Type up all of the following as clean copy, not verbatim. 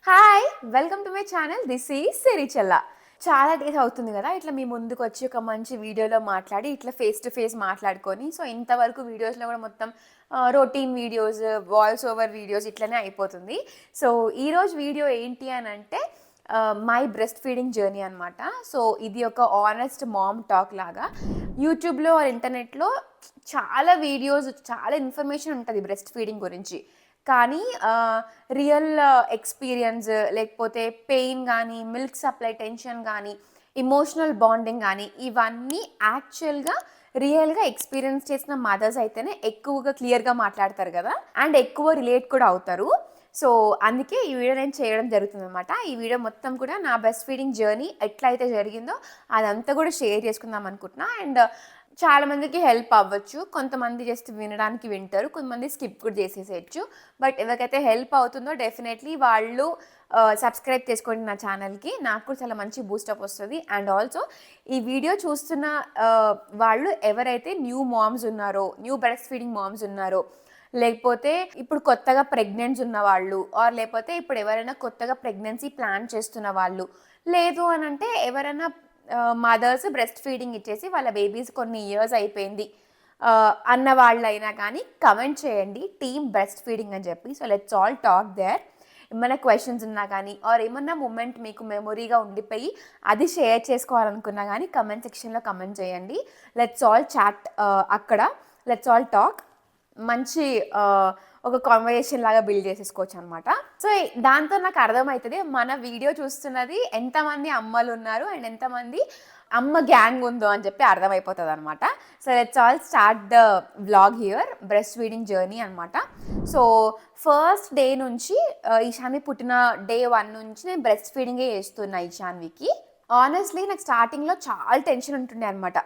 Hi! Welcome to my channel. This is Sirichella. చాలా days అవుతుంది గదా! ఇట్లా మీ ముందుకొచ్చి ఒక మంచి వీడియోలో మాట్లాడి, ఇట్లా ఫేస్ టు ఫేస్ మాట్లాడుకొని, సో, ఇంతవరకు వీడియోస్‌లో గూడా మొత్తం routine videos, voice over videos ఇట్లనే అయిపోతుంది. సో, ఈరోజు వీడియో ఏంటి అనంటే మై బ్రెస్ట్ ఫీడింగ్ జర్నీ అనమాట. సో, ఇది ఒక ఆనెస్ట్ మామ్ టాక్ లాగా. యూట్యూబ్‌లో ఆర్ ఇంటర్నెట్‌లో చాలా వీడియోస్, చాలా ఇన్ఫర్మేషన్ ఉంటది బ్రెస్ట్ ఫీడింగ్ గురించి. కానీ రియల్ ఎక్స్‌పీరియన్స్ లేకపోతే పెయిన్ గానీ, మిల్క్ సప్లై టెన్షన్ గానీ, ఎమోషనల్ బాండింగ్ గానీ, ఇవన్నీ యాక్చువల్‌గా రియల్‌గా ఎక్స్‌పీరియన్స్ చేసిన మదర్స్ అయితేనే ఎక్కువగా క్లియర్‌గా మాట్లాడతారు గదా! అండ్ ఎక్కువ రిలేట్ కూడా అవుతారు. సో, అందుకే ఈ వీడియో నేను చేయడం జరుగుతుందనమాట. ఈ వీడియో మొత్తం కూడా నా బ్రెస్ట్ ఫీడింగ్ జర్నీ ఎట్లయితే జరిగిందో అదంతా కూడా షేర్ చేసుకుందాం అనుకుంటున్నా. అండ్ చాలా మందికి హెల్ప్ అవ్వచ్చు. కొంతమంది జస్ట్ వినడానికి వింటారు. కొంతమంది స్కిప్ కూడా చేసేసేయొచ్చు. బట్ ఎవరికైతే హెల్ప్ అవుతుందో డెఫినెట్‌లీ వాళ్ళు సబ్స్క్రైబ్ చేసుకోండి నా ఛానల్‌కి. నాకు కూడా చాలా మంచి బూస్టప్ వస్తది. అండ్ ఆల్సో ఈ వీడియో చూస్తున్న వాళ్ళు ఎవరైతే న్యూ మామ్స్ ఉన్నారో, న్యూ బ్రెస్ట్ ఫీడింగ్ మామ్స్ ఉన్నారో, లేకపోతే ఇప్పుడు కొత్తగా ప్రెగ్నెంట్స్ ఉన్నవాళ్ళు ఆర్ లేకపోతే ఇప్పుడు ఎవరైనా కొత్తగా ప్రెగ్నెన్సీ ప్లాన్ చేస్తున్న వాళ్ళు, లేదు అనంటే ఎవరైనా మదర్స్ బ్రెస్ట్ ఫీడింగ్ ఇచ్చేసి వాళ్ళ బేబీస్ కొన్ని ఇయర్స్ అయిపోయింది అన్న వాళ్ళైనా కానీ కమెంట్ చేయండి టీమ్ బ్రెస్ట్ ఫీడింగ్ అని చెప్పి. So let's all talk there. ఏమైనా క్వశ్చన్స్ ఉన్నా కానీ ఆర్ ఏమన్నా మూమెంట్ మీకు మెమొరీగా ఉండిపోయి అది షేర్ చేసుకోవాలనుకున్నా కానీ కమెంట్ సెక్షన్లో కమెంట్ చేయండి. లెట్స్ ఆల్ చాట్ అక్కడ. Let's all talk. మంచి ఒక కాన్వర్జేషన్ లాగా బిల్డ్ చేసేసుకోవచ్చు అనమాట. సో, దాంతో నాకు అర్థమవుతది మన వీడియో చూస్తున్నది ఎంతమంది అమ్మలున్నారు అండ్ ఎంతమంది అమ్మ గ్యాంగ్ ఉందో అని చెప్పి అర్థమైపోతదనమాట. So, let's all start the vlog here. Breast feeding journey అనమాట. సో, ఫస్ట్ డే నుంచి ఈశాన్వి పుట్టిన డే 1 నుంచి నేను బ్రెస్ట్ ఫీడింగే చేస్తున్నా ఈశాన్వికి. ఆనెస్ట్‌లీ నాకు స్టార్టింగ్‌లో చాలా టెన్షన్ ఉంటుండే అనమాట.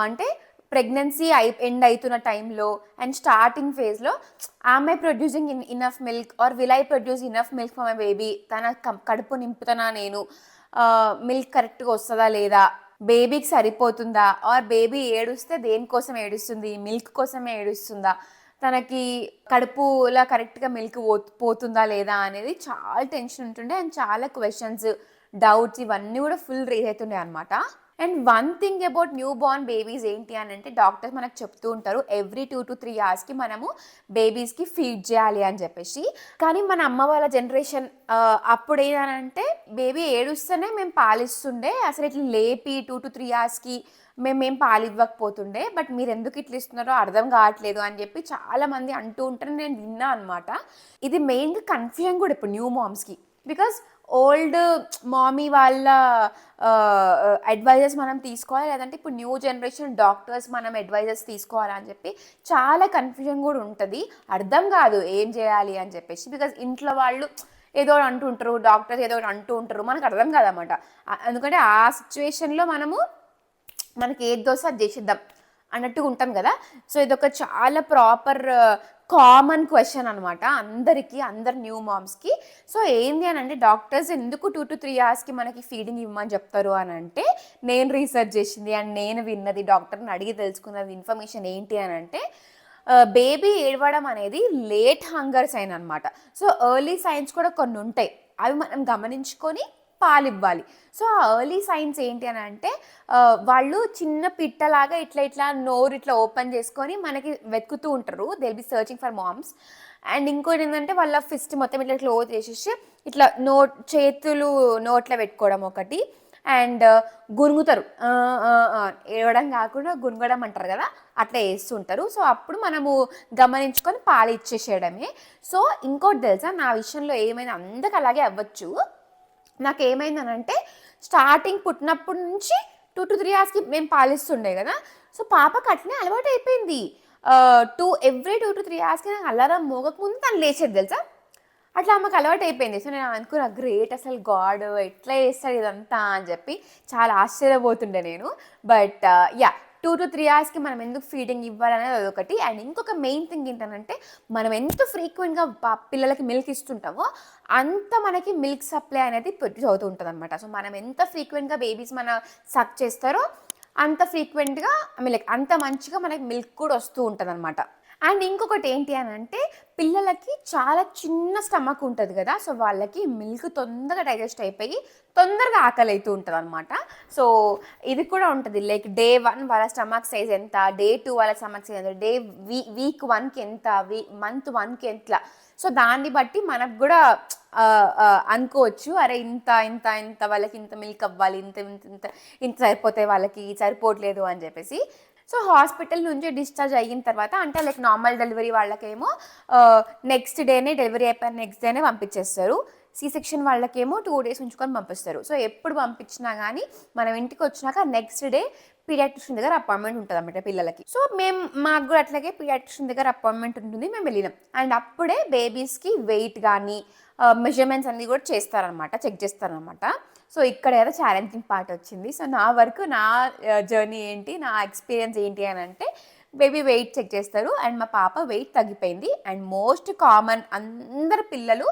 అంటే ప్రెగ్నెన్సీ ఎండ్ అయితున్న టైంలో అండ్ స్టార్టింగ్ ఫేజ్‌లో am I producing enough milk are will I produce enough milk for my baby? తన కడుపు నింపుతానా నేను? మిల్క్ కరెక్ట్‌గా వస్తదా లేదా? బేబీకి సరిపోతుందా? ఆర్ బేబీ ఏడుస్తే దేనికోసం ఏడుస్తుంది? మిల్క్ కోసమే ఏడుస్తుందా? తనకి కడుపులో కరెక్ట్‌గా మిల్క్ పోతుందా లేదా అనేది చాలా టెన్షన్ ఉంటుండే అండ్ చాలా క్వెషన్స్, డౌట్స్ ఇవన్నీ కూడా ఫుల్ రేజ్ అయితుండే అనమాట. And one thing about new Born babies ఏంటి అని అంటే డాక్టర్స్ మనకు చెప్తూ ఉంటారు ఎవ్రీ 2 to 3 అవర్స్కి మనము బేబీస్కి ఫీడ్ చేయాలి అని చెప్పేసి. కానీ మన అమ్మ వాళ్ళ జనరేషన్ అప్పుడు ఏంటంటే బేబీ ఏడుస్తేనే మేము పాలిస్తుండే, అసలు ఇట్లా లేపి 2 to 3 అవర్స్కి మేమేం పాలు ఇవ్వకపోతుండే. బట్ మీరు ఎందుకు ఇట్లా ఇస్తున్నారో అర్థం కావట్లేదు అని చెప్పి చాలామంది అంటూ ఉంటారు, నేను విన్నా అనమాట. ఇది మెయిన్గా కన్ఫ్యూజన్ కూడా ఇప్పుడు న్యూ మామ్స్కి. బికాస్ ఓల్డ్ మామీ వాళ్ళ అడ్వైజెస్ మనం తీసుకోవాలి, లేదంటే ఇప్పుడు న్యూ జనరేషన్ డాక్టర్స్ మనం అడ్వైజెస్ తీసుకోవాలా అని చెప్పి చాలా కన్ఫ్యూజన్ కూడా ఉంటుంది. అర్థం కాదు ఏం చేయాలి అని చెప్పేసి. బికాజ్ ఇంట్లో వాళ్ళు ఏదో అంటుంటారు, డాక్టర్స్ ఏదో అంటూ ఉంటారు, మనకు అర్థం కాదన్నమాట. ఎందుకంటే ఆ సిచ్యువేషన్లో మనకి ఏది దోశ అది చేసేద్దాం అన్నట్టుగా ఉంటాం కదా. సో ఇదొక చాలా ప్రాపర్ కామన్ క్వశ్చన్ అనమాట అందరికీ, అందరు న్యూ మామ్స్కి. సో ఏంది అని అంటే డాక్టర్స్ ఎందుకు 2 to 3 అవర్స్కి మనకి ఫీడింగ్ ఇవ్వమని చెప్తారు అని అంటే, నేను రీసెర్చ్ చేసింది అండ్ నేను విన్నది, డాక్టర్ని అడిగి తెలుసుకున్నది ఇన్ఫర్మేషన్ ఏంటి అని అంటే, బేబీ ఏడవడం అనేది లేట్ హంగర్ సైన్ అనమాట. సో ఎర్లీ సైన్స్ కూడా కొన్ని ఉంటాయి, అవి మనం గమనించుకొని పాలివ్వాలి. సో ఆ ఎర్లీ సైన్స్ ఏంటి అని అంటే వాళ్ళు చిన్న పిట్టలాగా ఇట్లా నోరు ఇట్లా ఓపెన్ చేసుకొని మనకి వెతుకుతూ ఉంటారు. They will be searching for moms. And ఇంకోటి ఏంటంటే వాళ్ళ ఫిస్ట్ మొత్తం ఇట్లా క్లోజ్ చేసేసి ఇట్లా చేతులు నోట్లో పెట్టుకోవడం ఒకటి. అండ్ గునుగుతారు, ఏడవడం కాకుండా గునుగడం అంటారు కదా, అట్లా వేస్తుంటారు. సో అప్పుడు మనము గమనించుకొని పాలు ఇచ్చేసేయడమే. సో ఇంకోటి తెలుసా, నా విషయంలో ఏమైనా అందరికి అలాగే అవ్వచ్చు. నాకేమైందనంటే స్టార్టింగ్ పుట్టినప్పటి నుంచి 2 to 3 అవర్స్కి మేము పాలిస్తుండే కదా. సో పాపకు అట్లనే అలవాటు అయిపోయింది. ఎవ్రీ 2 to 3 అవర్స్కి నాకు అలారం మోగకముందు తను లేచేది తెలుసా. అట్లా ఆమెకు అలవాటు అయిపోయింది. సో నేను అనుకున్నా గ్రేట్, అసలు గాడ్ ఎట్లా చేస్తాడు ఇదంతా అని చెప్పి చాలా ఆశ్చర్యపోతుండే నేను. బట్ యా, 2 to 3 అవర్స్కి మనం ఎందుకు ఫీడింగ్ ఇవ్వాలనేది అదొకటి. అండ్ ఇంకొక మెయిన్ థింగ్ ఏంటంటే, మనం ఎంత ఫ్రీక్వెంట్గా పిల్లలకి మిల్క్ ఇస్తుంటామో అంత మనకి మిల్క్ సప్లై అనేది ప్రొడ్యూస్ అవుతూ ఉంటుంది అనమాట. సో మనం ఎంత ఫ్రీక్వెంట్గా బేబీస్ సక్ చేస్తారో అంత ఫ్రీక్వెంట్గా, ఐ మీన్ లైక్ అంత మంచిగా మనకి మిల్క్ కూడా వస్తూ ఉంటుంది అనమాట. అండ్ ఇంకొకటి ఏంటి అని అంటే పిల్లలకి చాలా చిన్న స్టమక్ ఉంటుంది కదా, సో వాళ్ళకి మిల్క్ తొందరగా డైజెస్ట్ అయిపోయి తొందరగా ఆకలి అవుతూ ఉంటుంది అనమాట. సో ఇది కూడా ఉంటుంది, లైక్ డే 1 వాళ్ళ స్టమక్ సైజ్ ఎంత, డే 2 వాళ్ళ స్టమక్ సైజ్ ఎంత, వీక్ 1కి ఎంత, మంత్ 1కి ఎంత. సో దాన్ని బట్టి మనకు కూడా అనుకోవచ్చు, అరే ఇంత ఇంత ఇంత వాళ్ళకి ఇంత మిల్క్ అవ్వాలి, ఇంత ఇంత ఇంత ఇంత సరిపోతాయి, వాళ్ళకి సరిపోవట్లేదు అని చెప్పేసి. సో హాస్పిటల్ నుంచి డిశ్చార్జ్ అయిన తర్వాత, అంటే లైక్ నార్మల్ డెలివరీ వాళ్ళకేమో నెక్స్ట్ డేనే, డెలివరీ అయిపోయిన నెక్స్ట్ డేనే పంపించేస్తారు. సి సెక్షన్ వాళ్ళకేమో 2 days ఉంచుకొని పంపిస్తారు. సో ఎప్పుడు పంపించినా కానీ మనం ఇంటికి వచ్చినాక నెక్స్ట్ డే పీడియాట్రిషియన్ దగ్గర అపాయింట్మెంట్ ఉంటుంది అన్నమాట పిల్లలకి. సో మాకు కూడా అట్లాగే పీడియాట్రిషియన్ దగ్గర అపాయింట్మెంట్ ఉంటుంది, మేము వెళ్ళినాం. అండ్ అప్పుడే బేబీస్కి వెయిట్ కానీ మెజర్మెంట్స్ అన్నీ కూడా చేస్తారనమాట, చెక్ చేస్తారనమాట. సో ఇక్కడ ఏదో ఛాలెంజింగ్ పార్ట్ వచ్చింది. సో నా వరకు నా జర్నీ ఏంటి, నా ఎక్స్పీరియన్స్ ఏంటి అని అంటే, బేబీ వెయిట్ చెక్ చేస్తారు అండ్ మా పాప వెయిట్ తగ్గిపోయింది. అండ్ మోస్ట్ కామన్, అందరు పిల్లలు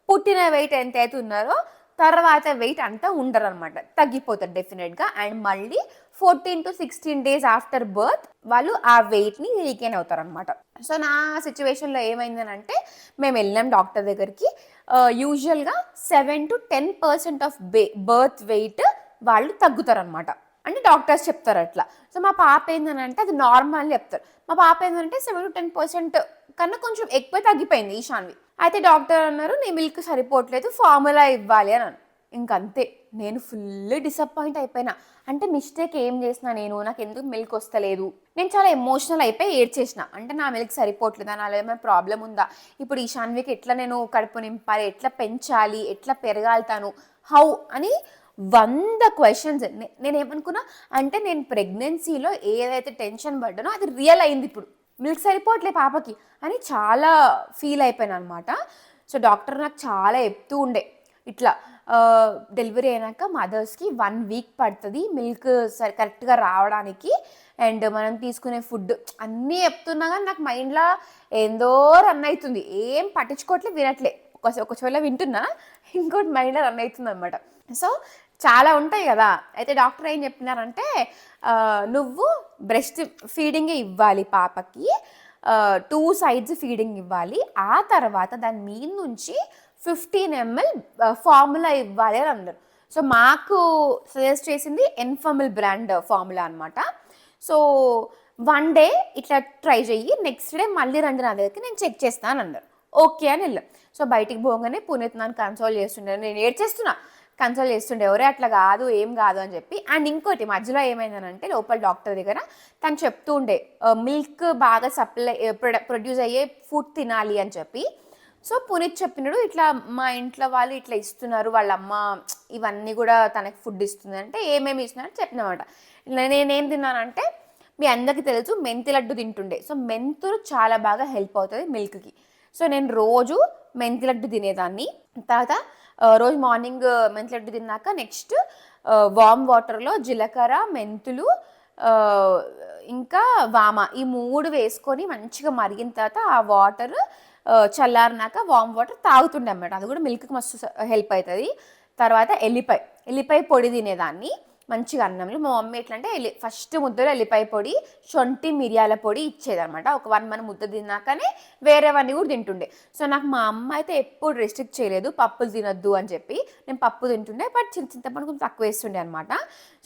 పుట్టిన వెయిట్ ఎంత అయితే ఉన్నారో తర్వాత వెయిట్ అంతా ఉండరు అనమాట, తగ్గిపోతారు డెఫినెట్గా. అండ్ మళ్ళీ 14 to 16 days ఆఫ్టర్ బర్త్ వాళ్ళు ఆ వెయిట్ని రీగెయిన్ అవుతారు అనమాట. సో నా సిచ్యువేషన్లో ఏమైందని అంటే, మేము వెళ్ళాం డాక్టర్ దగ్గరికి. యూజువల్గా 7 to 10% ఆఫ్ బర్త్ వెయిట్ వాళ్ళు తగ్గుతారు అనమాట, అంటే డాక్టర్స్ చెప్తారు అట్లా. సో మా పాప ఏంటని అంటే అది నార్మల్ చెప్తారు. మా పాప ఏంటంటే 7 to 10% కన్నా కొంచెం ఎక్కువ తగ్గిపోయింది ఈశాన్వి. అయితే డాక్టర్ అన్నారు నీ మిల్క్ సరిపోవట్లేదు, ఫార్ములా ఇవ్వాలి అని. ఇంకంతే, నేను ఫుల్ డిసప్పాయింట్ అయిపోయినా. అంటే మిస్టేక్ ఏం చేసినా నేను, నాకు ఎందుకు మిల్క్ వస్తలేదు, నేను చాలా ఎమోషనల్ అయిపోయి ఏడ్చేసిన. అంటే నా మిల్క్ సరిపోవట్లేదా, నాలో ఏమైనా ప్రాబ్లం ఉందా, ఇప్పుడు ఈశాన్వికి ఎట్లా నేను కడుపు నింపాలి, ఎట్లా పెంచాలి, ఎట్లా పెరగాలుతాను, హౌ అని 100 questions. నేనేమనుకున్నా అంటే, నేను ప్రెగ్నెన్సీలో ఏదైతే టెన్షన్ పడ్డానో అది రియల్ అయింది, ఇప్పుడు మిల్క్ సరిపోవట్లే పాపకి అని చాలా ఫీల్ అయిపోయాను అనమాట. సో డాక్టర్ నాకు చాలా చెప్తూ ఉండే, ఇట్లా డెలివరీ అయినాక మదర్స్కి 1 week పడుతుంది మిల్క్ కరెక్ట్గా రావడానికి, అండ్ మనం తీసుకునే ఫుడ్ అన్నీ చెప్తున్నా కానీ నాకు మైండ్లో ఏందో రన్ అవుతుంది, ఏం పట్టించుకోవట్లే, వినట్లే. ఒక చోట వింటున్నా, ఇంకోటి మైండ్లో రన్ అవుతుంది అనమాట. సో చాలా ఉంటాయి కదా. అయితే డాక్టర్ ఏం చెప్పినారంటే, నువ్వు బ్రెస్ట్ ఫీడింగే ఇవ్వాలి పాపకి, 2 sides ఫీడింగ్ ఇవ్వాలి, ఆ తర్వాత దాని మీద నుంచి 15 ml ఫార్ములా ఇవ్వాలి అని అన్నారు. సో మాకు సజెస్ట్ చేసింది ఎన్ఫార్మల్ బ్రాండ్ ఫార్ములా అనమాట. సో 1 day ఇట్లా ట్రై చెయ్యి, నెక్స్ట్ డే మళ్ళీ రండి నా దగ్గరికి, నేను చెక్ చేస్తాను అన్నారు. ఓకే అని వెళ్ళాం. సో బయటికి పోగానే పునీత్ నన్ను కన్సోల్ చేస్తుండే, నేను ఏడ్చేస్తున్నా, కన్సోల్ చేస్తుండే, ఎవరే అట్లా కాదు, ఏం కాదు అని చెప్పి. అండ్ ఇంకోటి మధ్యలో ఏమైందనంటే, లోపల డాక్టర్ దగ్గర తను చెప్తూ ఉండే మిల్క్ బాగా ప్రొడ్యూస్ అయ్యే ఫుడ్ తినాలి అని చెప్పి. సో పునీత్ చెప్పినాడు, ఇట్లా మా ఇంట్లో వాళ్ళు ఇట్లా ఇస్తున్నారు, వాళ్ళ అమ్మ ఇవన్నీ కూడా తనకి ఫుడ్ ఇస్తుంది అంటే, ఏమేమి ఇస్తున్నారని చెప్పినమాట. నేనేం తిన్నానంటే, మీ అందరికీ తెలుసు మెంతి లడ్డు తింటుండే. సో మెంతులు చాలా బాగా హెల్ప్ అవుతుంది మిల్క్కి. సో నేను రోజు మెంతి లడ్డు తినేదాన్ని. తర్వాత రోజు మార్నింగ్ మెంతి లడ్డు తిన్నాక నెక్స్ట్ వామ్ వాటర్లో జీలకర్ర, మెంతులు, ఇంకా వామ, ఈ 3 వేసుకొని మంచిగా మరిగిన తర్వాత ఆ వాటర్ చల్లారినాక వామ్ వాటర్ తాగుతుండే అన్నమాట. అది కూడా మిల్క్కి మస్తు హెల్ప్ అవుతుంది. తర్వాత ఎల్లిపాయ పొడి తినేదాన్ని మంచిగా అన్నంలో. మా మమ్మీ ఎట్లా అంటే, ఫస్ట్ ముద్దలో ఎల్లిపాయ పొడి, శొంఠి, మిరియాల పొడి ఇచ్చేదనమాట. ఒక 1 month ముద్ద తిన్నాకనే వేరేవన్నీ కూడా తింటుండే. సో నాకు మా అమ్మ అయితే ఎప్పుడు రెస్ట్రిక్ట్ చేయలేదు పప్పులు తినొద్దు అని చెప్పి. నేను పప్పు తింటుండే, బట్ చింతపండు కొంచెం తక్కువ వేస్తుండే అనమాట.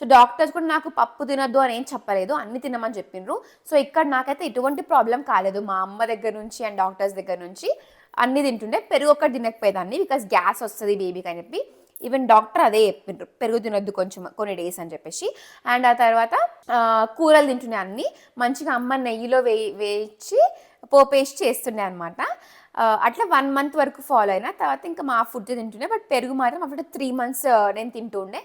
సో డాక్టర్స్ కూడా నాకు పప్పు తినొద్దు అని ఏం చెప్పలేదు, అన్ని తినమని చెప్పిండ్రు. సో ఇక్కడ నాకైతే ఎటువంటి ప్రాబ్లం కాలేదు, మా అమ్మ దగ్గర నుంచి అండ్ డాక్టర్స్ దగ్గర నుంచి అన్ని తింటుండే. పెరుగు ఒక్కటి తినకపోయేదాన్ని, బికాస్ గ్యాస్ వస్తుంది బేబీకి అని చెప్పి. ఈవెన్ డాక్టర్ అదే చెప్పిండ్రు, పెరుగు తినొద్దు కొంచెం కొన్ని డేస్ అని చెప్పేసి. అండ్ ఆ తర్వాత కూరలు తింటుండే, అన్ని మంచిగా అమ్మ నెయ్యిలో వేయించి పోపేసి చేస్తుండే అనమాట. అట్లా 1 month వరకు ఫాలో అయినా. తర్వాత ఇంకా మా ఫుడ్ తింటుండే, బట్ పెరుగు మాత్రం అప్పుడు 3 months నేను తింటుండే.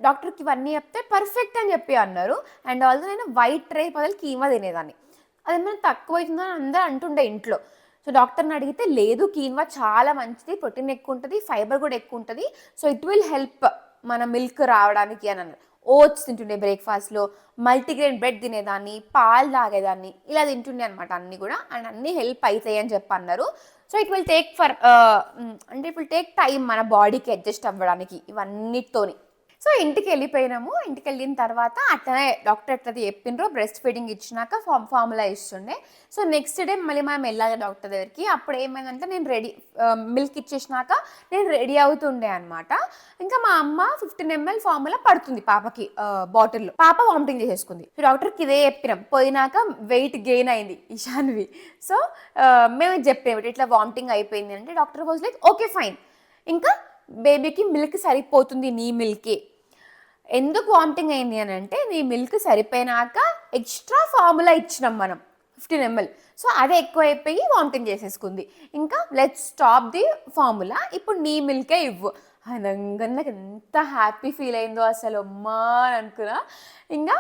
డాక్టర్కి ఇవన్నీ చెప్తే పర్ఫెక్ట్ అని చెప్పి అన్నారు. అండ్ ఆల్సో నేను వైట్ రైస్ బదులు కీమా తినేదాన్ని. అదేమైనా తక్కువ అవుతుందని అందరూ అంటుండే ఇంట్లో. సో డాక్టర్ని అడిగితే, లేదు కీన్వా చాలా మంచిది, ప్రోటీన్ ఎక్కువ ఉంటుంది, ఫైబర్ కూడా ఎక్కువ ఉంటుంది, సో ఇట్ విల్ హెల్ప్ మన మిల్క్ రావడానికి అని అన్నారు. ఓట్స్ తింటుండే బ్రేక్ఫాస్ట్లో, మల్టీగ్రెయిన్ బ్రెడ్ తినేదాన్ని, పాలు తాగేదాన్ని, ఇలా తింటుండే అనమాట అన్నీ కూడా. అండ్ అన్నీ హెల్ప్ అవుతాయి అని చెప్పి అన్నారు. So it will take time మన బాడీకి అడ్జస్ట్ అవ్వడానికి ఇవన్నిటితోని. సో ఇంటికి వెళ్ళిపోయినాము. ఇంటికి వెళ్ళిన తర్వాత అట్లనే డాక్టర్ ఎట్లయితే చెప్పిండ్రో బ్రెస్ట్ ఫీడింగ్ ఇచ్చినాక ఫార్ములా ఇస్తుండే. సో నెక్స్ట్ డే మళ్ళీ మనం వెళ్ళాలి డాక్టర్ దగ్గరికి. అప్పుడు ఏమైందంటే నేను మిల్క్ ఇచ్చేసినాక నేను రెడీ అవుతుండే అనమాట. ఇంకా మా అమ్మ 15 ml ఫార్ములా పడుతుంది పాపకి బాటిల్లో. పాప వామిటింగ్ చేసేసుకుంది. సో డాక్టర్కి ఇదే చెప్పినాం. పోయినాక వెయిట్ గెయిన్ అయింది ఇషాన్వి. సో మేము చెప్పాము ఇట్లా వామిటింగ్ అయిపోయింది అంటే doctor was like okay fine, ఇంకా బేబీకి మిల్క్ సరిపోతుంది నీ మిల్కే. ఎందుకు వామిటింగ్ అయింది అని అంటే నీ మిల్క్ సరిపోయినాక ఎక్స్ట్రా ఫార్ములా ఇచ్చినాం మనం 15 ml. సో అదే ఎక్కువ అయిపోయి వామిటింగ్ చేసేసుకుంది. ఇంకా లెట్స్ స్టాప్ ది ఫార్ములా, ఇప్పుడు నీ మిల్కే ఇవ్వు అనగా నాకు ఎంత హ్యాపీ ఫీల్ అయిందో అసలు అమ్మా అని అనుకున్నా. ఇంకా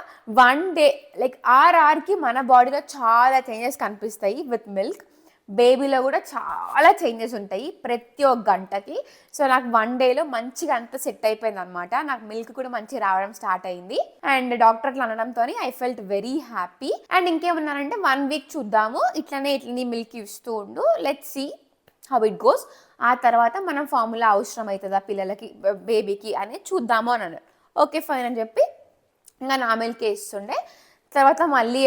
1 day లైక్ ఆర్కి మన బాడీలో చాలా చేంజెస్ కనిపిస్తాయి విత్ మిల్క్. బేబీలో కూడా చాలా చేంజెస్ ఉంటాయి ప్రతి ఒక్క గంటకి. సో నాకు 1 dayలో మంచిగా అంతా సెట్ అయిపోయింది అనమాట. నాకు మిల్క్ కూడా మంచిగా రావడం స్టార్ట్ అయింది. అండ్ డాక్టర్ అట్లా అనడంతో I felt very happy. And ఇంకేమన్నారంటే 1 week చూద్దాము, ఇట్లనే మిల్క్ ఇస్తూ ఉండు, let's see how it goes. ఆ తర్వాత మనం ఫార్ములా అవసరం అవుతుందా పిల్లలకి బేబీకి అనేది చూద్దాము అని అన్నారు. ఓకే ఫైన్ అని చెప్పి ఇంకా నా మిల్కే ఇస్తుండే. తర్వాత మళ్ళీ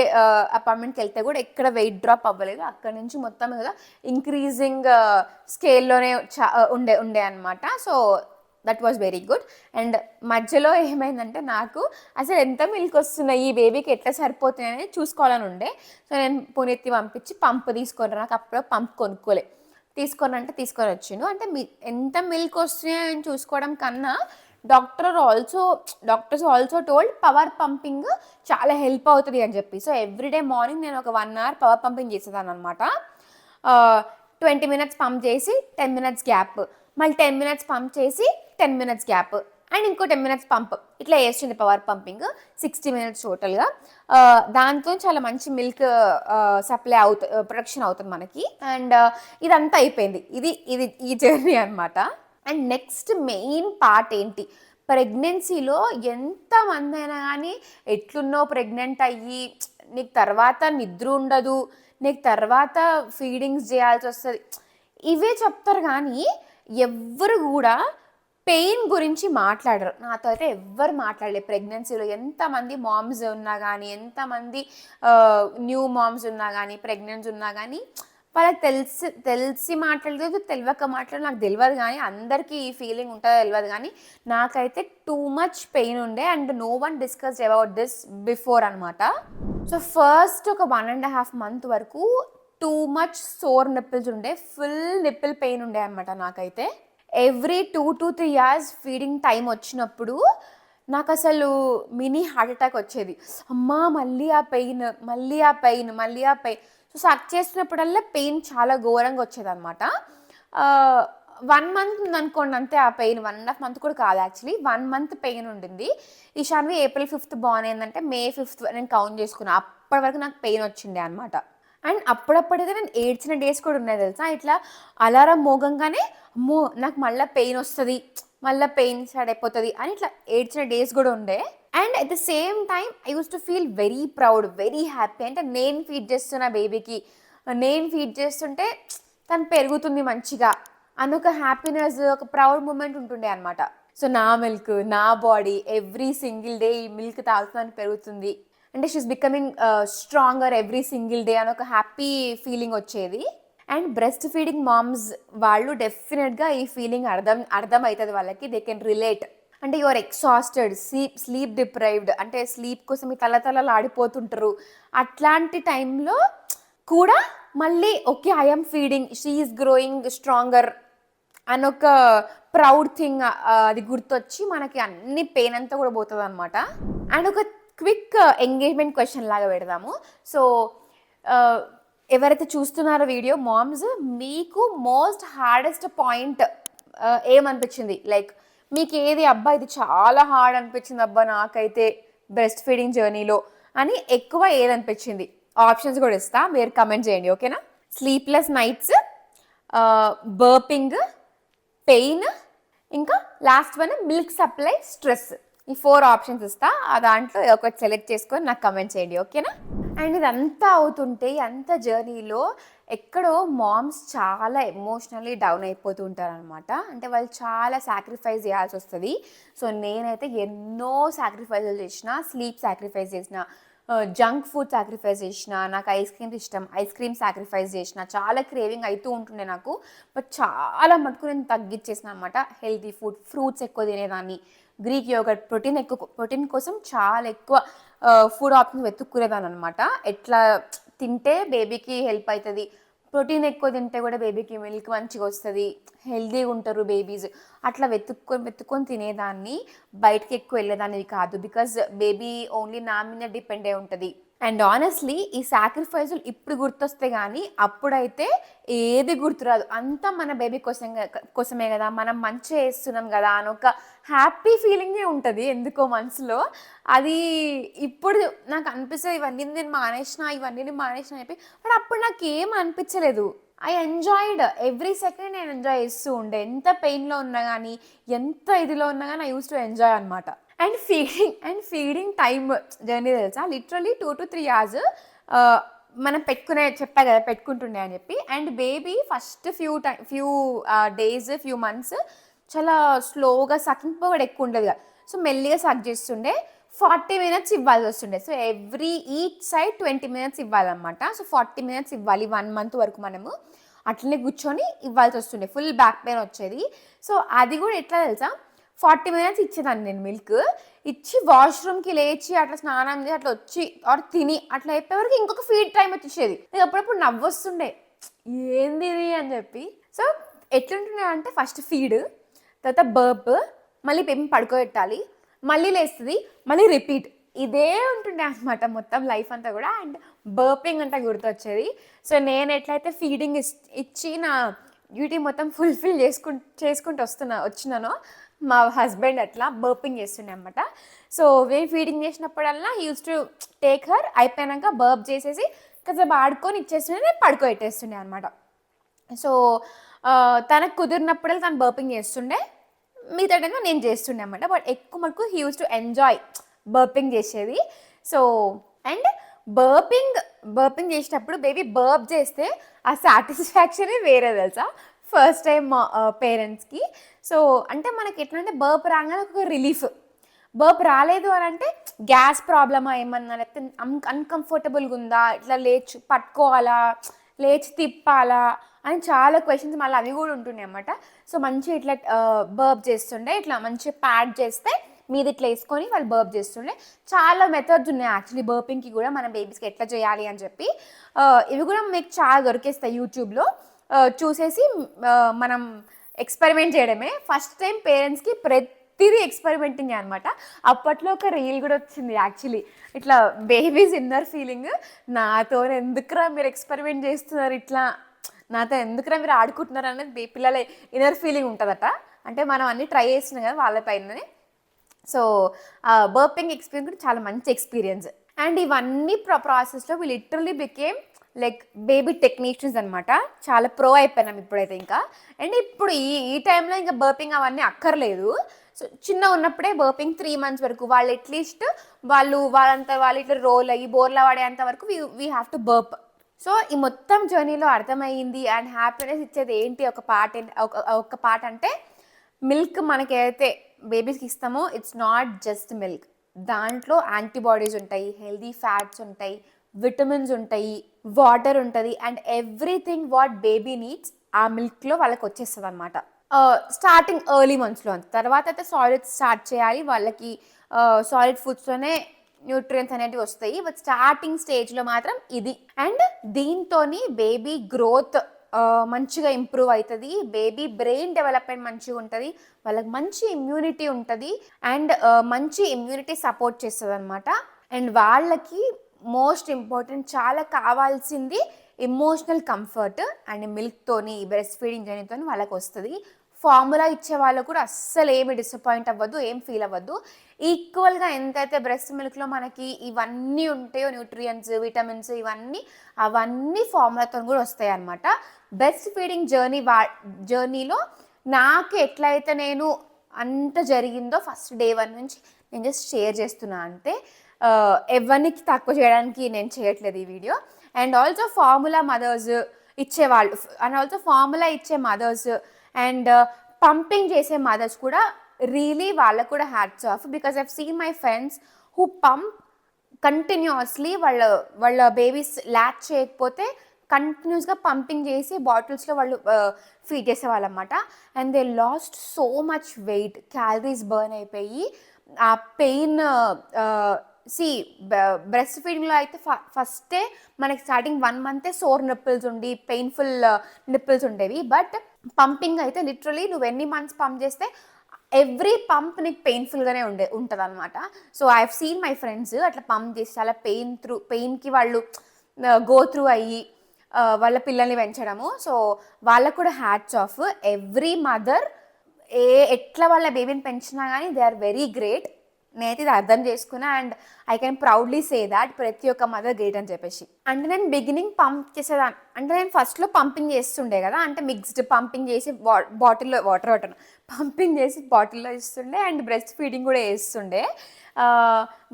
అపార్ట్మెంట్కి వెళ్తే కూడా ఎక్కడ వెయిట్ డ్రాప్ అవ్వలేదు. అక్కడ నుంచి మొత్తం కదా ఇంక్రీజింగ్ స్కేల్లోనే ఉండే అనమాట. So that was very good. And మధ్యలో ఏమైందంటే నాకు అసలు ఎంత మిల్క్ వస్తున్నాయి ఈ బేబీకి ఎట్లా సరిపోతున్నాయి అనేది చూసుకోవాలని ఉండే. సో నేను పునీత్ని పంపించి పంప్ తీసుకొని, నాకు అప్పుడు పంప్ కొనుక్కోలే, తీసుకొని వచ్చిండు. అంటే ఎంత మిల్క్ వస్తున్నాయో అని చూసుకోవడం కన్నా doctors also told power pumping చాలా హెల్ప్ అవుతుంది అని చెప్పి. సో ఎవ్రీడే మార్నింగ్ నేను ఒక 1 hour పవర్ పంపింగ్ చేసేదాన్ని అనమాట. 20 minutes పంప్ చేసి 10 minutes గ్యాప్, మళ్ళీ 10 minutes పంప్ చేసి 10 minutes గ్యాప్, అండ్ ఇంకో 10 minutes పంప్, ఇట్లా వేస్తుంది పవర్ పంపింగ్. 60 minutes టోటల్గా. దాంతో చాలా మంచి మిల్క్ సప్లై ప్రొడక్షన్ అవుతుంది మనకి. అండ్ ఇదంతా అయిపోయింది. ఇది ఈ జర్నీ అనమాట. అండ్ నెక్స్ట్ మెయిన్ పార్ట్ ఏంటి, ప్రెగ్నెన్సీలో ఎంతమంది అయినా కానీ ఎట్లున్నో ప్రెగ్నెంట్ అయ్యి నీకు తర్వాత నిద్ర ఉండదు, నీకు తర్వాత ఫీడింగ్స్ చేయాల్సి వస్తుంది, ఇవే చెప్తారు. కానీ ఎవ్వరు కూడా పెయిన్ గురించి మాట్లాడరు. నాతో అయితే ఎవ్వరు మాట్లాడలేదు ప్రెగ్నెన్సీలో. ఎంతమంది మామ్స్ ఉన్నా కానీ, ఎంతమంది న్యూ మామ్స్ ఉన్నా కానీ, ప్రెగ్నెంట్స్ ఉన్నా కానీ వాళ్ళకి తెలిసి మాట్లాడలేదు, తెలియక మాట్లాడదు నాకు తెలియదు. కానీ అందరికీ ఈ ఫీలింగ్ ఉంటుందో తెలియదు. కానీ నాకైతే టూ మచ్ పెయిన్ ఉండే. And no one discuss about this before అనమాట. సో ఫస్ట్ ఒక 1.5 months వరకు టూ మచ్ సోర్ నిప్పుల్స్ ఉండే, ఫుల్ నిప్పుల్ పెయిన్ ఉండే అనమాట నాకైతే. Every 2 to 3 hours feeding time వచ్చినప్పుడు నాకు అసలు మినీ హార్ట్ అటాక్ వచ్చేది. అమ్మా మళ్ళీ ఆ పెయిన్, మళ్ళీ ఆ పెయిన్, మళ్ళీ ఆ పెయిన్. సో సక్ చేసినప్పుడల్లా పెయిన్ చాలా ఘోరంగా వచ్చేది అనమాట. 1 month ఉందనుకోండి అంతే ఆ పెయిన్. 1.5 months కూడా కాదు యాక్చువల్లీ, 1 month పెయిన్ ఉండింది. ఈశాన్వి April 5th బాగుంది ఏంటంటే May 5th నేను కౌంట్ చేసుకున్నాను. అప్పటి వరకు నాకు పెయిన్ వచ్చిండే అనమాట. అండ్ అప్పుడప్పుడైతే నేను ఏడ్చిన డేస్ కూడా ఉన్నాయి తెలుసా. ఇట్లా అలారం మోగంగానే అమ్మో నాకు మళ్ళీ పెయిన్ వస్తుంది, మళ్ళీ పెయిన్ స్టార్ట్ అయిపోతుంది అని ఇట్లా ఏడ్చిన డేస్ కూడా ఉండే. And at the same time I use to feel very proud, very happy. అంటే నేను ఫీడ్ చేస్తున్న బేబీకి, నేను ఫీడ్ చేస్తుంటే తను పెరుగుతుంది మంచిగా అనొక హ్యాపీనెస్, ఒక ప్రౌడ్ మూమెంట్ ఉంటుండే అనమాట. సో నా మిల్క్, నా బాడీ ఎవ్రీ సింగిల్ డే ఈ మిల్క్ తాగుతుందని పెరుగుతుంది అంటే she's becoming stronger every single day అని ఒక హ్యాపీ ఫీలింగ్ వచ్చేది. అండ్ బ్రెస్ట్ ఫీడింగ్ మామ్స్ వాళ్ళు డెఫినెట్గా ఈ ఫీలింగ్ అర్థం అవుతుంది వాళ్ళకి. They can relate. అంటే యువర్ ఎగ్జాస్టెడ్, స్లీప్ డిప్రైవ్డ్, అంటే స్లీప్ కోసం తలతలలు ఆడిపోతుంటారు. అట్లాంటి టైంలో కూడా మళ్ళీ okay I'm feeding, she is growing stronger అనొక proud thing అది గుర్తొచ్చి మనకి అన్ని పెయిన్ అంతా కూడా పోతుంది అనమాట. అండ్ ఒక క్విక్ ఎంగేజ్మెంట్ క్వశ్చన్ లాగా పెడదాము. సో ఎవరైతే చూస్తున్నారో వీడియో మామ్స్, మీకు మోస్ట్ హార్డెస్ట్ పాయింట్ ఏమనిపించింది? లైక్ మీకు ఏది అబ్బా ఇది చాలా హార్డ్ అనిపించింది అబ్బా నాకైతే బ్రెస్ట్ ఫీడింగ్ జర్నీలో అని ఎక్కువ ఏదనిపించింది? ఆప్షన్స్ కూడా ఇస్తా, మీరు కమెంట్ చేయండి ఓకేనా. స్లీప్లెస్ నైట్స్, బర్పింగ్, పెయిన్, ఇంకా last one milk supply stress. ఈ 4 ఆప్షన్స్ ఇస్తా. ఆ దాంట్లో ఒకటి సెలెక్ట్ చేసుకొని నాకు కమెంట్ చేయండి ఓకేనా. అండ్ ఇదంతా అవుతుంటే అంత జర్నీలో ఎక్కడో మామ్స్ చాలా ఎమోషనల్లీ డౌన్ అయిపోతూ ఉంటారనమాట. అంటే వాళ్ళు చాలా సాక్రిఫైస్ చేయాల్సి వస్తుంది. సో నేనైతే ఎన్నో సాక్రిఫైజులు చేసిన, స్లీప్ సాక్రిఫైస్ చేసిన, జంక్ ఫుడ్ సాక్రిఫైస్ చేసిన, నాకు ఐస్ క్రీమ్స్ ఇష్టం, ఐస్ క్రీమ్ సాక్రిఫైస్ చేసిన, చాలా క్రేవింగ్ అవుతూ ఉంటుండే నాకు. బట్ చాలా మటుకు నేను తగ్గించేసిన అనమాట. హెల్తీ ఫుడ్, ఫ్రూట్స్ ఎక్కువ తినేదాన్ని, గ్రీక్ యోగర్ట్, ప్రోటీన్ కోసం చాలా ఎక్కువ ఫుడ్ ఆప్షన్ వెతుక్కునేదాన్ని అనమాట. ఎట్లా తింటే బేబీకి హెల్ప్ అవుతుంది, ప్రోటీన్ ఎక్కువ తింటే కూడా బేబీకి మిల్క్ మంచిగా వస్తుంది, హెల్తీగా ఉంటారు బేబీస్, అట్లా వెతుక్కొని తినేదాన్ని. బయటకి ఎక్కువ వెళ్ళేదాన్ని కాదు, బికాజ్ బేబీ ఓన్లీ నా మీద డిపెండ్ అయి ఉంటుంది. అండ్ ఆనెస్ట్లీ ఈ సాక్రిఫైజులు ఇప్పుడు గుర్తొస్తే కానీ అప్పుడైతే ఏది గుర్తురాదు. అంతా మన బేబీ కోసమే కదా, మనం మంచి చేస్తున్నాం కదా అని ఒక హ్యాపీ ఫీలింగే ఉంటుంది ఎందుకో మనసులో. అది ఇప్పుడు నాకు అనిపిస్తుంది ఇవన్నీ నేను మానేసిన చెప్పి, బట్ అప్పుడు నాకు ఏం అనిపించలేదు. I enjoyed every second. నేను ఎంజాయ్ చేస్తూ ఉండే, ఎంత పెయిన్లో ఉన్నా కానీ, ఎంత ఇదిలో ఉన్నా కానీ ఐ యూస్ టు ఎంజాయ్ అనమాట. అండ్ ఫీడింగ్ టైమ్ జర్నీ తెలుసా, లిటరలీ 2 to 3 hours మనం చెప్పా కదా పెట్టుకుంటుండే అని చెప్పి. And baby first few days, few months చాలా స్లోగా సకింగ్ పవర్ ఎక్కువ ఉండదు కదా, సో మెల్లిగా సక్ చేస్తుండే. 40 minutes ఇవ్వాల్సి వస్తుండే. సో ఈచ్ సైడ్ 20 minutes ఇవ్వాలన్నమాట. సో 40 minutes ఇవ్వాలి 1 month వరకు. మనము అట్లనే కూర్చొని ఇవ్వాల్సి వస్తుండే, ఫుల్ బ్యాక్ పెయిన్ వచ్చేది. సో అది కూడా ఎట్లా తెలుసా, 40 minutes ఇచ్చేదాన్ని నేను మిల్క్ ఇచ్చి, వాష్రూమ్కి లేచి అట్లా స్నానం చేసి అట్లా వచ్చి ఆర్ తిని అట్లా అయిపోయేవరకు ఇంకొక ఫీడ్ టైం వచ్చేది. నాకు అప్పుడప్పుడు నవ్వొస్తుండే ఏంది ఇది అని చెప్పి. సో ఎట్లుంటుండే అంటే ఫస్ట్ ఫీడ్, తర్వాత బర్ప్, మళ్ళీ బేబీ పడుకోబెట్టాలి, మళ్ళీ లేస్తుంది, మళ్ళీ రిపీట్. ఇదే ఉంటుండే అనమాట మొత్తం లైఫ్ అంతా కూడా. అండ్ బర్పింగ్ అంతా గుర్తొచ్చేది. సో నేను ఎట్లయితే ఫీడింగ్ ఇచ్చి నా డ్యూటీ మొత్తం ఫుల్ఫిల్ చేసుకుంటూ వచ్చినానో, మా హస్బెండ్ అట్లా బర్పింగ్ చేస్తుండే అనమాట. సో నేను ఫీడింగ్ చేసినప్పుడల్లా యూస్ టు టేక్ హర్, అయిపోయాక బర్ప్ చేసేసి కాసేపు ఆడుకొని ఇచ్చేస్తుండే, నేను పడుకోబెట్టేస్తుండే అనమాట. సో తనకు కుదిరినప్పుడల్లా తను బర్పింగ్ చేస్తుండే, మిగతా టైంలో నేను చేస్తుండే అనమాట. బట్ ఎక్కువ మటుకు he use to enjoy burping చేసేది. సో అండ్ బర్పింగ్ చేసేటప్పుడు బేబీ బర్ప్ చేస్తే ఆ సాటిస్ఫాక్షనే వేరే తెలుసా, ఫస్ట్ టైం పేరెంట్స్కి. సో అంటే మనకి ఎట్లంటే బర్ప్ రాగానే ఒక రిలీఫ్. బర్ప్ రాలేదు అని అంటే గ్యాస్ ప్రాబ్లమా ఏమన్నా, లేకపోతే అన్కంఫర్టబుల్గా ఉందా, ఇట్లా లేచి పట్టుకోవాలా, లేచి తిప్పాలా అని చాలా క్వశ్చన్స్ మళ్ళీ అవి కూడా ఉంటుండే అనమాట. సో మంచిగా ఇట్లా బర్ప్ చేస్తుండే, ఇట్లా మంచిగా ప్యాడ్ చేస్తే మీద ఇట్లా వేసుకొని వాళ్ళు బర్ప్ చేస్తుండే. చాలా మెథడ్స్ ఉన్నాయి యాక్చువల్లీ బర్పింగ్కి కూడా, మన బేబీస్కి ఎట్లా చేయాలి అని చెప్పి. ఇవి కూడా మీకు చాలా దొరికేస్తాయి యూట్యూబ్లో. చూసేసి మనం ఎక్స్పెరిమెంట్ చేయడమే. ఫస్ట్ టైం పేరెంట్స్కి ప్రతిదీ ఎక్స్పెరిమెంటింగ్ అనమాట. అప్పట్లో ఒక రీల్ కూడా వచ్చింది యాక్చువల్లీ, ఇట్లా బేబీస్ ఇన్నర్ ఫీలింగ్, నాతో ఎందుకురా మీరు ఎక్స్పెరిమెంట్ చేస్తున్నారు, ఇట్లా నాతో ఎందుకురా మీరు ఆడుకుంటున్నారు అనేది పిల్లల ఇన్నర్ ఫీలింగ్ ఉంటుందట. అంటే మనం అన్నీ ట్రై చేస్తున్నాం కదా వాళ్ళపైననే. సో బర్పింగ్ ఎక్స్పీరియన్స్ కూడా చాలా మంచి ఎక్స్పీరియన్స్. అండ్ ఇవన్నీ ప్రాసెస్లో we literally became like baby technicians అనమాట. చాలా ప్రో అయిపోయినాం ఇప్పుడైతే ఇంకా. అండ్ ఇప్పుడు ఈ టైంలో ఇంకా బర్పింగ్ అవన్నీ అక్కర్లేదు. సో చిన్న ఉన్నప్పుడే బర్పింగ్ 3 months వరకు వాళ్ళు అట్లీస్ట్ వాళ్ళు ఇట్లా రోల్ అయ్యి బోర్లా పడేంత వరకు we have to burp. So ఈ మొత్తం జర్నీలో అర్థమైంది అండ్ హ్యాపీనెస్ ఇచ్చేది ఏంటి ఒక పార్ట్ అంటే, మిల్క్ మనకి ఏదైతే బేబీస్కి ఇస్తామో ఇట్స్ నాట్ జస్ట్ మిల్క్. దాంట్లో యాంటీబాడీస్ ఉంటాయి, హెల్దీ ఫ్యాట్స్ ఉంటాయి, విటమిన్స్ ఉంటాయి, వాటర్ ఉంటుంది, and everything what baby needs ఆ మిల్క్లో వాళ్ళకి వచ్చేస్తుంది అనమాట. స్టార్టింగ్ ఎర్లీ మంత్స్లో. తర్వాత అయితే సాలిడ్స్ స్టార్ట్ చేయాలి వాళ్ళకి, సాలిడ్ ఫుడ్స్లోనే న్యూట్రియన్స్ అనేటివి వస్తాయి. బట్ స్టార్టింగ్ స్టేజ్లో మాత్రం ఇది. అండ్ దీంతో బేబీ గ్రోత్ మంచిగా ఇంప్రూవ్ అవుతుంది, బేబీ బ్రెయిన్ డెవలప్మెంట్ మంచిగా ఉంటుంది, వాళ్ళకి మంచి ఇమ్యూనిటీ ఉంటుంది, అండ్ మంచి ఇమ్యూనిటీ సపోర్ట్ చేస్తుంది అనమాట. అండ్ వాళ్ళకి మోస్ట్ ఇంపార్టెంట్ చాలా కావాల్సింది ఎమోషనల్ కంఫర్ట్. అండ్ మిల్క్తోని, బ్రెస్ట్ ఫీడింగ్ జర్నీతో వాళ్ళకి వస్తుంది. ఫార్ములా ఇచ్చే వాళ్ళు కూడా అస్సలు ఏమి డిసప్పాయింట్ అవ్వద్దు, ఏం ఫీల్ అవ్వద్దు. ఈక్వల్గా ఎంతైతే బ్రెస్ట్ మిల్క్లో మనకి ఇవన్నీ ఉంటాయో, న్యూట్రియంట్స్, విటమిన్స్, అవన్నీ ఫార్ములాతో కూడా వస్తాయి అన్నమాట. బ్రెస్ట్ ఫీడింగ్ జర్నీలో నాకు ఎట్లయితే నేను అంత జరిగిందో ఫస్ట్ day 1 నుంచి నేను జస్ట్ షేర్ చేస్తున్నా అంతే. ఎవరికి తక్కువ చేయడానికి నేను చేయట్లేదు ఈ వీడియో. అండ్ ఆల్సో ఫార్ములా మదర్స్ ఇచ్చేవాళ్ళు, అండ్ ఆల్సో ఫార్ములా ఇచ్చే మదర్స్ అండ్ పంపింగ్ చేసే మదర్స్ కూడా రియలీ వాళ్ళకు కూడా hats off. Because I've seen my friends who pump continuously వాళ్ళ బేబీస్ ల్యాచ్ చేయకపోతే కంటిన్యూస్గా పంపింగ్ చేసి బాటిల్స్లో వాళ్ళు ఫీడ్ చేసేవాళ్ళు అనమాట. And they lost so much weight, calories burn అయిపోయి ఆ పెయిన్ బ్రెస్ట్ ఫీడింగ్లో అయితే ఫస్టే మనకి స్టార్టింగ్ 1 month సోర్ నిప్పుల్స్ ఉండి పెయిన్ఫుల్ నిప్పుల్స్ ఉండేవి. బట్ పంపింగ్ అయితే లిటరలీ నువ్వు ఎన్ని మంత్స్ పంప్ చేస్తే ఎవ్రీ పంప్ నీకు పెయిన్ఫుల్గానే ఉంటుంది అనమాట. So I have seen my friends అట్లా పంప్ చేసి చాలా పెయిన్కి వాళ్ళు గో త్రూ అయ్యి వాళ్ళ పిల్లల్ని పెంచడము. సో వాళ్ళకు కూడా హ్యాట్స్ ఆఫ్. ఎవ్రీ మదర్ ఎట్లా వాళ్ళ బేబీని పెంచినా కానీ దే ఆర్ వెరీ గ్రేట్. నేనైతే ఇది అర్థం చేసుకున్నా and I can proudly say that ప్రతి ఒక్క మదర్ గ్రేట్ అని చెప్పేసి. అంటే నేను బిగినింగ్ పంప్ చేసేదాన్ని, అంటే నేను ఫస్ట్లో పంపింగ్ చేస్తుండే కదా, అంటే మిక్స్డ్ పంపింగ్ చేసి బాటిల్లో వాటర్ పంపింగ్ చేసి బాటిల్లో ఇస్తుండే అండ్ బ్రెస్ట్ ఫీడింగ్ కూడా వేస్తుండే.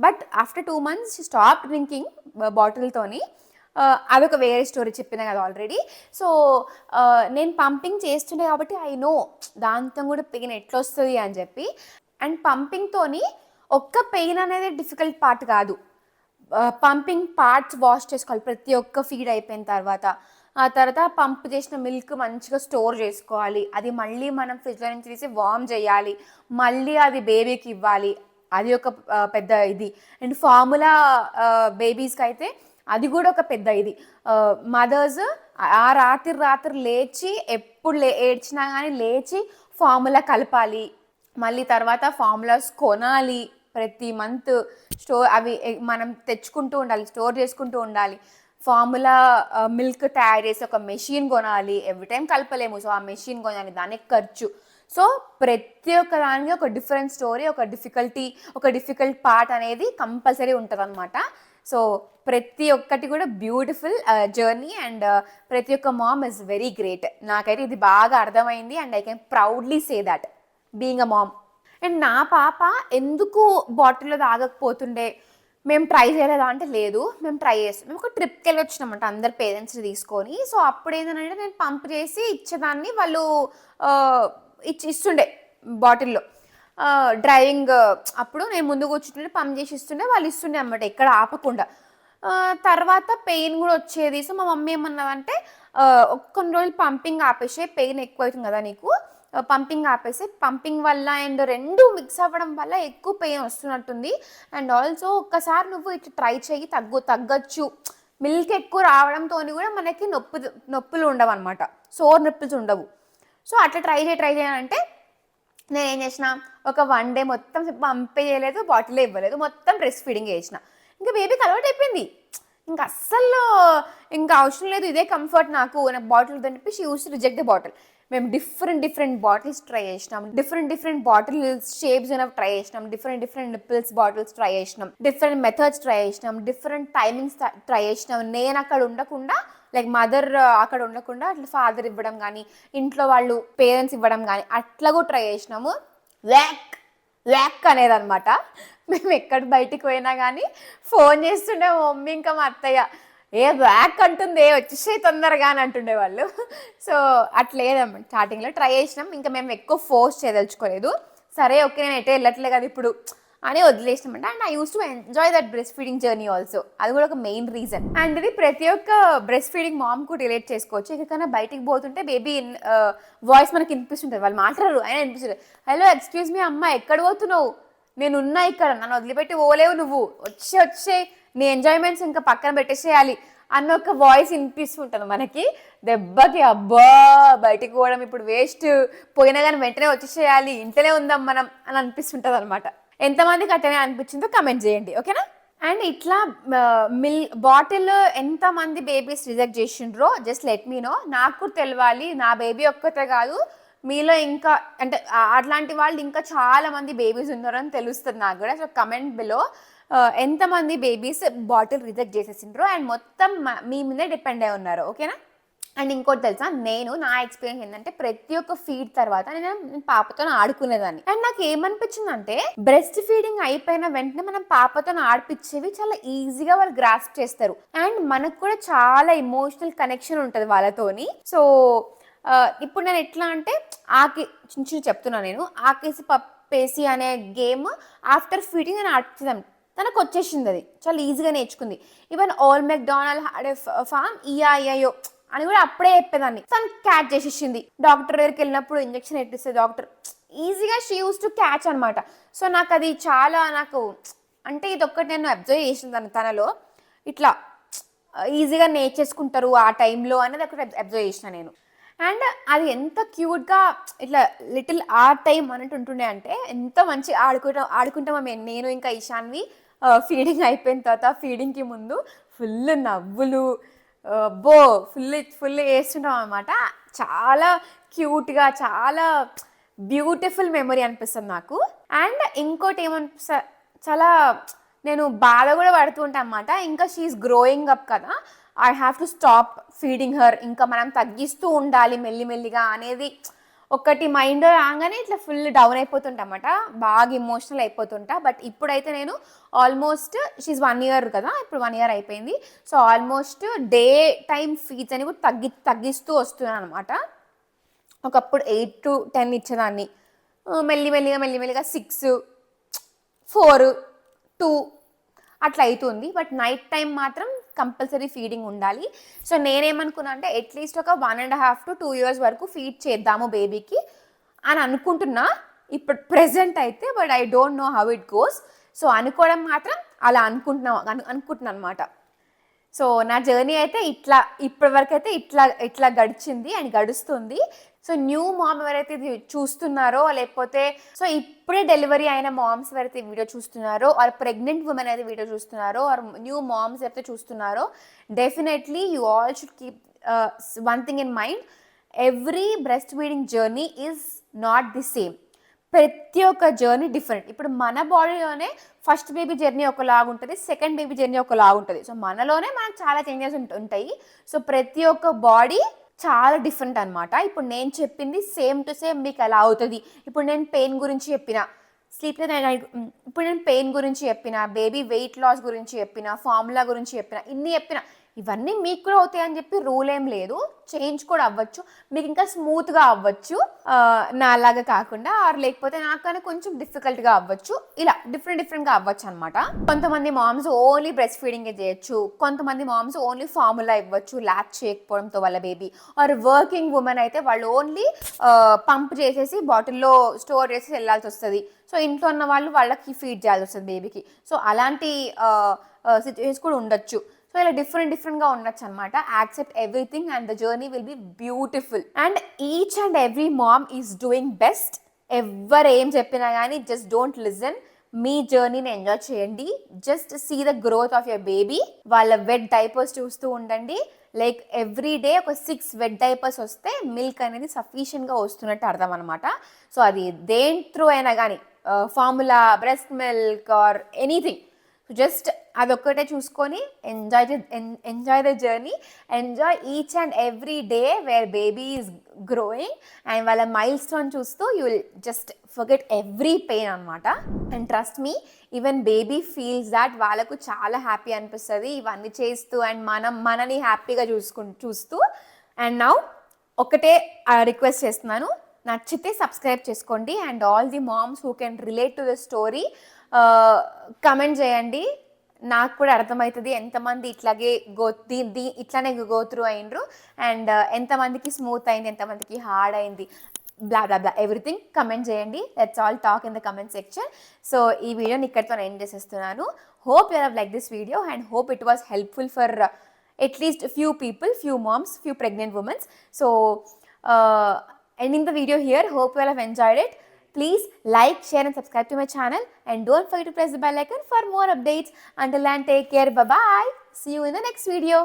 But after 2 months stop drinking బాటిల్తోని. అదొక వేరే స్టోరీ చెప్పిన కదా ఆల్రెడీ. సో నేను పంపింగ్ చేస్తుండే కాబట్టి ఐ నో దాంతో కూడా పెయిన్ ఎట్లా వస్తుంది అని చెప్పి. అండ్ పంపింగ్తోని ఒక్క పెయిన్ అనేది డిఫికల్ట్ పార్ట్ కాదు, పంపింగ్ పార్ట్స్ వాష్ చేసుకోవాలి ప్రతి ఒక్క ఫీడ్ అయిపోయిన తర్వాత. ఆ తర్వాత పంప్ చేసిన మిల్క్ మంచిగా స్టోర్ చేసుకోవాలి, అది మళ్ళీ మనం ఫ్రిడ్జ్లో నుంచి తీసి వార్మ్ చేయాలి, మళ్ళీ అది బేబీకి ఇవ్వాలి, అది ఒక పెద్ద ఇది. అండ్ ఫార్ములా బేబీస్కి అయితే అది కూడా ఒక పెద్ద ఇది. మదర్స్ ఆ రాత్రి లేచి ఎప్పుడు ఏడ్చినా కానీ లేచి ఫార్ములా కలపాలి, మళ్ళీ తర్వాత ఫార్ములాస్ కొనాలి ప్రతి మంత్, అవి మనం తెచ్చుకుంటూ ఉండాలి, స్టోర్ చేసుకుంటూ ఉండాలి. ఫార్ములా మిల్క్ తయారు చేసి ఒక మెషిన్ కొనాలి, ఎవ్రీ టైం కలపలేము, సో ఆ మెషిన్ కొనాలి, దానికి ఖర్చు. సో ప్రతి ఒక్క దానికి ఒక డిఫరెంట్ స్టోరీ, ఒక డిఫికల్ట్ పార్ట్ అనేది కంపల్సరీ ఉంటుంది అనమాట. సో ప్రతి ఒక్కటి కూడా బ్యూటిఫుల్ జర్నీ అండ్ ప్రతి ఒక్క మామ్ ఇస్ వెరీ గ్రేట్. నాకైతే ఇది బాగా అర్థమైంది and I can proudly say that being a ma'am. And నా పాప ఎందుకు బాటిల్లో తాగకపోతుండే, మేము ట్రై చేయలేదా అంటే లేదు, మేము ట్రై చేస్తాం. మేము ఒక ట్రిప్కి వెళ్ళి వచ్చినామంట అందరు పేరెంట్స్ని తీసుకొని. సో అప్పుడు ఏంటంటే నేను పంప్ చేసి ఇచ్చేదాన్ని, వాళ్ళు ఇస్తుండే బాటిల్లో. డ్రైవింగ్ అప్పుడు నేను ముందు కూర్చుంటుండే, పంప్ చేసి ఇస్తుండే, వాళ్ళు ఇస్తుండే అనమాట ఎక్కడ ఆపకుండా. తర్వాత పెయిన్ కూడా వచ్చేది. సో మా మమ్మీ ఏమన్నదంటే కొన్ని రోజులు పంపింగ్ ఆపేసే, పెయిన్ ఎక్కువ అవుతుంది కదా నీకు, పంపింగ్ ఆపేసి, పంపింగ్ వల్ల అండ్ రెండు మిక్స్ అవ్వడం వల్ల ఎక్కువ పెయిన్ వస్తున్నట్టుంది. అండ్ ఆల్సో ఒక్కసారి నువ్వు ఇట్లా ట్రై చేయి, తగ్గచ్చు. మిల్క్ ఎక్కువ రావడంతో కూడా మనకి నొప్పులు ఉండవు అనమాట, సోర్ నొప్పులు ఉండవు. సో అట్లా ట్రై చేయాలంటే నేను ఏం చేసిన, ఒక 1 day మొత్తం పంపే చేయలేదు, బాటిల్లో ఇవ్వలేదు, మొత్తం బ్రెస్ట్ ఫీడింగ్ చేసిన. ఇంకా బేబీకి అలవాటు అయిపోయింది, ఇంకా అస్సలు ఇంకా అవసరం లేదు, ఇదే కంఫర్ట్ నాకు బాటిల్ అని చెప్పి she use to reject the bottle. మేము డిఫరెంట్ బాటిల్స్ ట్రై చేసినాం, డిఫరెంట్ బాటిల్ షేప్స్ అనేవి ట్రై చేసినాం, డిఫరెంట్ నిప్పుల్స్ బాటిల్స్ ట్రై చేసినాం, డిఫరెంట్ మెథడ్స్ ట్రై చేసినాం, డిఫరెంట్ టైమింగ్స్ ట్రై చేసినాం. నేను అక్కడ ఉండకుండా, లైక్ మదర్ అక్కడ ఉండకుండా అట్లా ఫాదర్ ఇవ్వడం కానీ, ఇంట్లో వాళ్ళు పేరెంట్స్ ఇవ్వడం కానీ అట్లా కూడా ట్రై చేసినాము. వ్యాక్ అనేది అనమాట. మేము ఎక్కడ బయటికి పోయినా కానీ ఫోన్ చేస్తుండే మమ్మీ ఇంకా మా అత్తయ్య, ఏ వ్యాక్ అంటుంది, వచ్చేసే తొందరగా అని అంటుండే వాళ్ళు. సో అట్లేదమ్మా, స్టార్టింగ్లో ట్రై చేసినాం, ఇంకా మేము ఎక్కువ ఫోర్స్ చేయదలుచుకోలేదు. సరే ఓకే నేను ఎటే వెళ్ళట్లే కదా ఇప్పుడు అని వదిలేసినామంట. And I use to enjoy that breast feeding journey also, అది కూడా ఒక మెయిన్ రీజన్. అండ్ ఇది ప్రతి ఒక్క బ్రెస్ట్ ఫీడింగ్ మామ్కు రిలేట్ చేసుకోవచ్చు. ఎక్కడికైనా బయటికి పోతుంటే బేబీ వాయిస్ మనకి వినిపిస్తుంటుంది, వాళ్ళు మాట్లాడరు అయినా వినిపిస్తుంది. హలో ఎక్స్క్యూజ్ మీ అమ్మ, ఎక్కడ పోతున్నావు, నేను ఉన్నా ఇక్కడ, నన్ను వదిలిపెట్టి పోలేవు, నువ్వు వచ్చే నీ ఎంజాయ్మెంట్స్ ఇంకా పక్కన పెట్టేసేయాలి అన్న ఒక వాయిస్ వినిపిస్తుంటుంది మనకి. దెబ్బకి అబ్బా బయటికి పోవడం ఇప్పుడు వేస్ట్, పోయినా కానీ వెంటనే వచ్చేసేయాలి, ఇంట్లోనే ఉందాం మనం అని అనిపిస్తుంటుంది అనమాట. ఎంతమందికి అట్టనే అనిపించిందో కమెంట్ చేయండి, ఓకేనా. అండ్ ఇట్లా బాటిల్ ఎంతమంది బేబీస్ రిజెక్ట్ చేసిండ్రో జస్ట్ లెట్ మీ నో, నాకు తెలియాలి. నా బేబీ ఒక్కతే కాదు, మీలో ఇంకా అంటే అట్లాంటి వాళ్ళు ఇంకా చాలా మంది బేబీస్ ఉన్నారని తెలుస్తుంది నాకు కూడా. సో కమెంట్ బిలో ఎంతమంది బేబీస్ బాటిల్ రిజెక్ట్ చేసేసిండ్రో అండ్ మొత్తం మీ మీదే డిపెండ్ అయి ఉన్నారు, ఓకేనా. అండ్ ఇంకోటి తెలుసా, నా ఎక్స్పీరియన్స్ ఏంటంటే ప్రతి ఒక్క ఫీడ్ తర్వాత నేను పాపతో ఆడుకునేదాన్ని. అండ్ నాకు ఏమనిపించిందంటే బ్రెస్ట్ ఫీడింగ్ అయిపోయిన వెంటనే మనం పాపతో ఆడిపించేవి చాలా ఈజీగా వాళ్ళు గ్రాస్ప్ చేస్తారు. అండ్ మనకు కూడా చాలా ఎమోషనల్ కనెక్షన్ ఉంటుంది వాళ్ళతోని. సో ఇప్పుడు నేను ఎట్లా అంటే చిన్న చిన్న చెప్తున్నా, నేను ఆకేసి పప్పేసి అనే గేమ్ ఆఫ్టర్ ఫీడింగ్ నేను ఆడిపించేదాన్ని. తనకు వచ్చేసింది, అది చాలా ఈజీగా నేర్చుకుంది. Even all McDonald had a farm E I I O అని కూడా అప్పుడే చెప్పేదాన్ని. తను క్యాచ్ చేసేసింది. డాక్టర్ దగ్గరికి వెళ్ళినప్పుడు ఇంజెక్షన్ ఎట్టిస్తే డాక్టర్ ఈజీగా షీ యూస్ టు క్యాచ్ అనమాట. సో నాకు అది చాలా అంటే ఇది ఒక్కటి నేను అబ్జర్వ్ చేసిన తనలో, ఇట్లా ఈజీగా నేర్చేసుకుంటారు ఆ టైంలో అనేది ఒకటి అబ్జర్వ్ చేసిన నేను. అండ్ అది ఎంత క్యూట్గా ఇట్లా లిటిల్ ఆర్ టైం అన్నట్టు ఉంటుండే అంటే ఎంత మంచి ఆడుకుంటామో నేను ఇంకా ఈశాన్వి ఫీడింగ్ అయిపోయిన తర్వాత, ఫీడింగ్కి ముందు ఫుల్ నవ్వులు ఫుల్ వేస్తుంటాం అనమాట. చాలా క్యూట్గా, చాలా బ్యూటిఫుల్ మెమరీ అనిపిస్తుంది నాకు. అండ్ ఇంకోటి ఏమనిపిస్తా, చాలా నేను బాధ కూడా పడుతూ ఉంటాను అనమాట. ఇంకా షీఈస్ గ్రోయింగ్ అప్ కదా, I have to stop feeding her, ఇంకా మనం తగ్గిస్తూ ఉండాలి మెల్లిమెల్లిగా అనేది ఒకటి మైండ్ రాగానే ఇట్లా ఫుల్ డౌన్ అయిపోతుంటా, బాగా ఎమోషనల్ అయిపోతుంటా. బట్ ఇప్పుడైతే నేను ఆల్మోస్ట్ షీఈ్ 1 year కదా, ఇప్పుడు 1 year అయిపోయింది. So almost day time feeds అని కూడా తగ్గిస్తూ వస్తున్నాను అనమాట. ఒకప్పుడు 8 to 10 ఇచ్చేదాన్ని, మెల్లిమెల్లిగా 6, 4, 2 అట్లా అవుతుంది. బట్ నైట్ టైం మాత్రం కంపల్సరీ ఫీడింగ్ ఉండాలి. సో నేనేమనుకున్నా అంటే అట్లీస్ట్ ఒక 1.5 to 2 years వరకు ఫీడ్ చేద్దాము బేబీకి అని అనుకుంటున్నా ఇప్పుడు ప్రెజెంట్ అయితే. But I don't know how it goes. So అనుకోవడం మాత్రం అలా అనుకుంటున్నాను అనమాట. సో నా జర్నీ అయితే ఇప్పటివరకు అయితే ఇట్లా గడిచింది అండ్ గడుస్తుంది. సో న్యూ మామ్ ఎవరైతే ఇది చూస్తున్నారో, లేకపోతే సో ఇప్పుడే డెలివరీ అయిన మామ్స్ ఎవరైతే వీడియో చూస్తున్నారో, ఆర్ ప్రెగ్నెంట్ ఉమెన్ అయితే వీడియో చూస్తున్నారో, ఆర్ న్యూ మామ్స్ ఎవరైతే చూస్తున్నారో, definitely you all should keep one thing in mind. Every breast feeding journey is not the same. ప్రతి ఒక్క జర్నీ డిఫరెంట్. ఇప్పుడు మన బాడీలోనే ఫస్ట్ బేబీ జర్నీ ఒకలాగా ఉంటుంది, సెకండ్ బేబీ జర్నీ ఒకలాగా ఉంటుంది. సో మనలోనే మనకు చాలా చేంజెస్ ఉంటాయి. సో ప్రతి ఒక్క బాడీ చాలా డిఫరెంట్ అనమాట. ఇప్పుడు నేను చెప్పింది సేమ్ టు సేమ్ మీకు ఎలా అవుతుంది. ఇప్పుడు నేను పెయిన్ గురించి చెప్పిన, ఇప్పుడు నేను పెయిన్ గురించి చెప్పిన, బేబీ వెయిట్ లాస్ గురించి చెప్పిన, ఫార్ములా గురించి చెప్పిన, ఇవన్నీ మీకు కూడా అవుతాయి అని చెప్పి రూల్ ఏం లేదు. చేంజ్ కూడా అవ్వచ్చు, మీకు ఇంకా స్మూత్గా అవ్వచ్చు, నా అలాగా కాకుండా, ఆర్ లేకపోతే నాకన్నా కొంచెం డిఫికల్ట్గా అవ్వచ్చు. ఇలా డిఫరెంట్గా అవ్వచ్చు అనమాట. కొంతమంది మామ్స్ ఓన్లీ బ్రెస్ట్ ఫీడింగ్ చేయొచ్చు, కొంతమంది మామ్స్ ఓన్లీ ఫార్ములా ఇవ్వచ్చు ల్యాచ్ చేయకపోవడంతో వాళ్ళ బేబీ. ఆర్ వర్కింగ్ ఉమెన్ అయితే వాళ్ళు ఓన్లీ పంప్ చేసేసి బాటిల్లో స్టోర్ చేసి వెళ్ళాల్సి వస్తుంది. సో ఇంట్లో ఉన్న వాళ్ళకి ఫీడ్ చేయాల్సి వస్తుంది బేబీకి. సో అలాంటి సిచ్యువేషన్స్ కూడా ఉండొచ్చు. సో ఇలా డిఫరెంట్గా ఉండొచ్చు అనమాట. Accept everything and the journey will be beautiful. And each and every ma'am is doing best. ఎవరు ఏం చెప్పినా కానీ జస్ట్ డోంట్ లిజన్. మీ జర్నీని ఎంజాయ్ చేయండి. Just see the growth of your baby. వాళ్ళ వెట్ డైపర్స్ చూస్తూ ఉండండి. లైక్ ఎవ్రీ డే ఒక 6 వెట్ డైపర్స్ వస్తే మిల్క్ అనేది సఫిషియెంట్గా వస్తున్నట్టు అర్థం అనమాట. సో అది దేని త్రూ అయినా కానీ, formula, breast milk or anything, just అదొక్కటే చూసుకొని enjoy the journey. Enjoy each and every day where baby is growing. And వాళ్ళ మైల్ స్టోన్ చూస్తూ you will just forget every pain అనమాట. And trust me, even baby feels that వాళ్ళకు చాలా happy అనిపిస్తుంది ఇవన్నీ చేస్తూ అండ్ మనని హ్యాపీగా చూస్తూ. అండ్ నౌ ఒకటే రిక్వెస్ట్ చేస్తున్నాను, నచ్చితే సబ్స్క్రైబ్ చేసుకోండి. And all the moms who can relate to the story comment చేయండి. నాకు కూడా అర్థమవుతుంది ఎంతమంది ఇట్లానే గో త్రూ అయినరు, అండ్ ఎంతమందికి స్మూత్ అయింది, ఎంతమందికి హార్డ్ అయింది, blah blah blah everything comment చేయండి. Let's all talk in the comment section. So ఈ వీడియోని ఇక్కడితో ఎండ్ చేసేస్తున్నాను. Hope you have like this video and hope it was helpful for at least few people, few moms, few pregnant women. So ending the video here. Hope you all have enjoyed it. Please like, share and subscribe to my channel, and don't forget to press the bell icon for more updates. Until then, take care. Bye bye. See you in the next video.